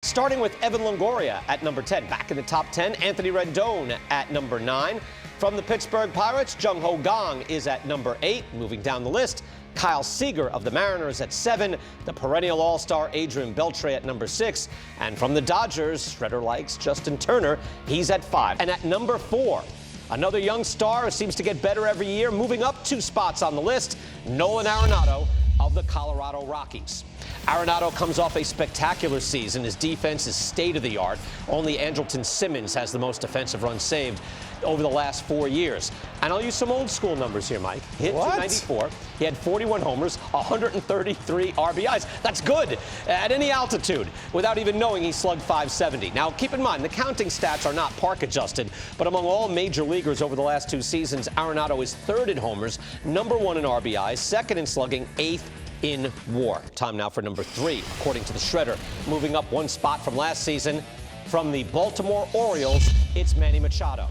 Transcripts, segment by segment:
Starting with Evan Longoria at number 10. Back in the top 10, Anthony Rendon at number 9. From the Pittsburgh Pirates, Jung-Ho Kang is at number 8. Moving down the list, Kyle Seager of the Mariners at 7. The perennial all-star Adrian Beltre at number 6. And from the Dodgers, Shredder likes Justin Turner. He's at 5. And at number 4, another young star who seems to get better every year, moving up 2 spots on the list, Nolan Arenado of the Colorado Rockies. Arenado comes off a spectacular season. His defense is state-of-the-art. Only Andrelton Simmons has the most defensive runs saved over the last 4 years. And I'll use some old-school numbers here, Mike. He hit 294. He had 41 homers, 133 RBIs. That's good at any altitude without even knowing he slugged .570. Now, keep in mind, the counting stats are not park-adjusted, but among all major leaguers over the last 2 seasons, Arenado is 3rd in homers, number 1 in RBIs, 2nd in slugging, 8th in WAR. Time now for number 3, according to the Shredder. Moving up 1 spot from last season, from the Baltimore Orioles, it's Manny Machado.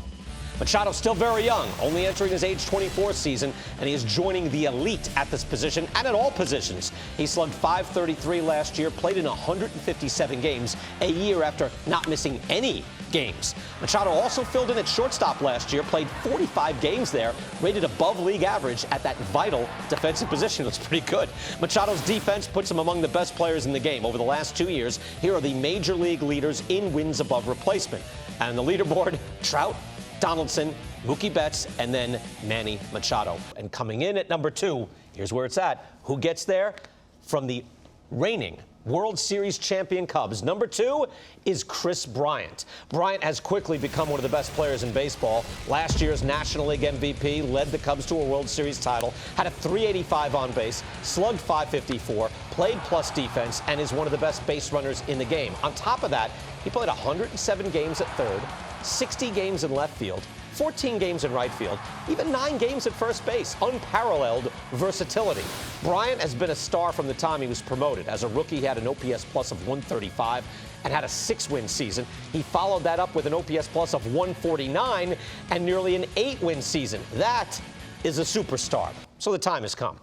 Machado's still very young, only entering his age 24 season, and he is joining the elite at this position and at all positions. He slugged .533 last year, played in 157 games, a year after not missing any games. Machado also filled in at shortstop last year, played 45 games there, rated above league average at that vital defensive position. That's pretty good. Machado's defense puts him among the best players in the game. Over the last 2 years, here are the major league leaders in wins above replacement. And the leaderboard, Trout, Donaldson, Mookie Betts, and then Manny Machado. And coming in at number 2, here's where it's at. Who gets there? From the reigning World Series champion Cubs, number 2 is Kris Bryant. Bryant has quickly become one of the best players in baseball. Last year's National League MVP, led the Cubs to a World Series title, had a .385 on base, slugged .554, played plus defense, and is one of the best base runners in the game. On top of that, he played 107 games at third, 60 games in left field, 14 games in right field, even 9 games at first base. Unparalleled versatility. Bryant has been a star from the time he was promoted. As a rookie, he had an OPS plus of 135 and had a 6-win season. He followed that up with an OPS plus of 149 and nearly an 8-win season. That is a superstar. So the time has come.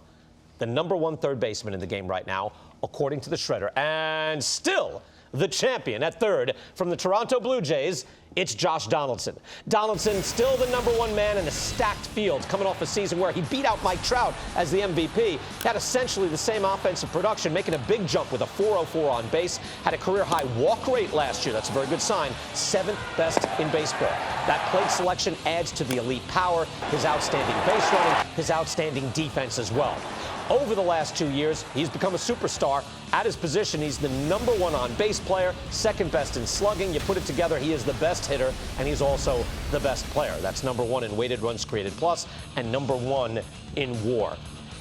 The number 1 third baseman in the game right now, according to the Shredder, and still the champion at third from the Toronto Blue Jays, it's Josh Donaldson. Donaldson still the number 1 man in a stacked field, coming off a season where he beat out Mike Trout as the MVP. Had essentially the same offensive production, making a big jump with a .404 on base. Had a career-high walk rate last year. That's a very good sign. 7th best in baseball. That plate selection adds to the elite power, his outstanding base running, his outstanding defense as well. Over the last 2 years, he's become a superstar. At his position, he's the number 1 on-base player, 2nd best in slugging. You put it together, he is the best hitter, and he's also the best player. That's number 1 in weighted runs created plus and number 1 in WAR.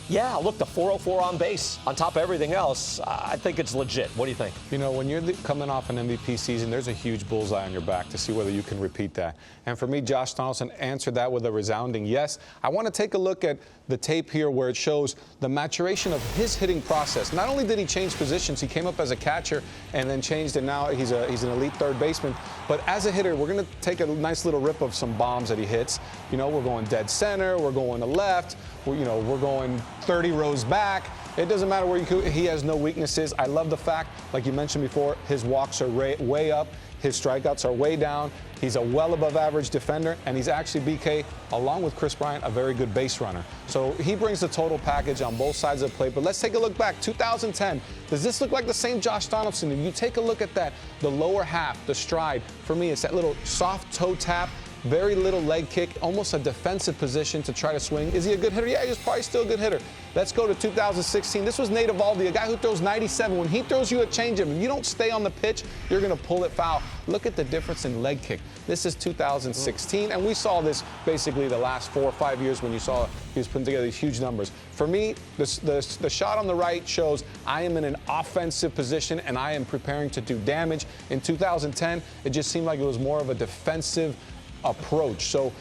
Yeah, look, the .404 on base on top of everything else, I think it's legit. What do you think? You know, when you're coming off an MVP season, there's a huge bullseye on your back to see whether you can repeat that. And for me, Josh Donaldson answered that with a resounding yes. I want to take a look at the tape here where it shows the maturation of his hitting process. Not only did he change positions, he came up as a catcher and then changed, and now he's an elite third baseman. But as a hitter, we're going to take a nice little rip of some bombs that he hits. You know, we're going dead center, we're going to left, we're going 30 rows back. It doesn't matter where he has no weaknesses. I love the fact, like you mentioned before, his walks are way up. His strikeouts are way down. He's a well above average defender, and he's actually, BK, along with Kris Bryant, a very good base runner. So he brings the total package on both sides of the plate. But let's take a look back. 2010, does this look like the same Josh Donaldson? If you take a look at that, the lower half, the stride, for me, it's that little soft toe tap, very little leg kick, almost a defensive position to try to swing. Is he a good hitter? Yeah, he's probably still a good hitter. Let's go to 2016. This was Nate Eovaldi, a guy who throws 97. When he throws you a changeup, if you don't stay on the pitch, you're going to pull it foul. Look at the difference in leg kick. This is 2016, and we saw this basically the last 4 or 5 years when you saw he was putting together these huge numbers. For me, the shot on the right shows I am in an offensive position and I am preparing to do damage. In 2010, it just seemed like it was more of a defensive approach. So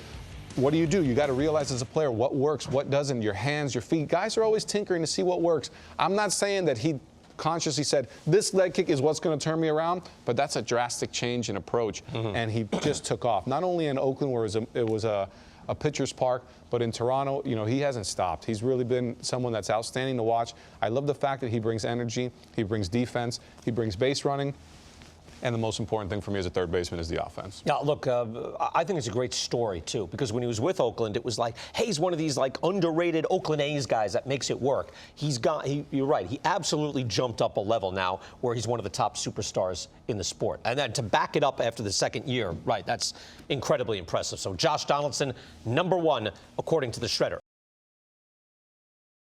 what do? You got to realize as a player what works, what doesn't, your hands, your feet. Guys are always tinkering to see what works. I'm not saying that he consciously said, this leg kick is what's going to turn me around, but that's a drastic change in approach. And he just took off. Not only in Oakland where it was a pitcher's park, but in Toronto, you know, he hasn't stopped. He's really been someone that's outstanding to watch. I love the fact that he brings energy, he brings defense, he brings base running. and the most important thing for me as a third baseman is the offense. Now, look, I think it's a great story, too, because when he was with Oakland, it was like, hey, he's one of these, like, underrated Oakland A's guys that makes it work. You're right, he absolutely jumped up a level now where he's one of the top superstars in the sport. And then to back it up after the second year, right, that's incredibly impressive. So Josh Donaldson, #1, according to the Shredder.